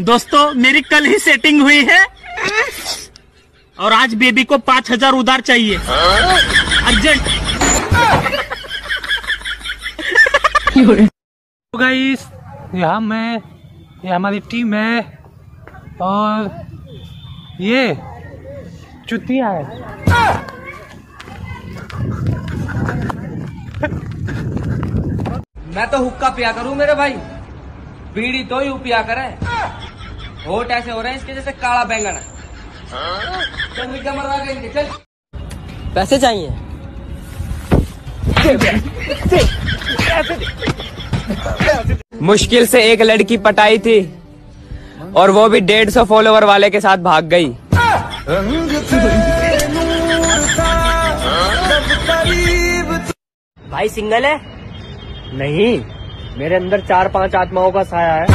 दोस्तों मेरी कल ही सेटिंग हुई है और आज बेबी को 5,000 उधार चाहिए अर्जेंट। तो गाइस ये हमारी टीम है और ये चुतिया है। मैं तो हुक्का पिया करूं मेरे भाई, बीड़ी तो यूं पिया करे। होठ ऐसे हो रहे हैं इसके जैसे काला बैंगन है। चल मरवा के चल। पैसे चाहिए? मुश्किल से एक लड़की पटाई थी और वो भी 150 फॉलोवर वाले के साथ भाग गई। भाई सिंगल है? नहीं, मेरे अंदर 4-5 आत्माओं का साया है।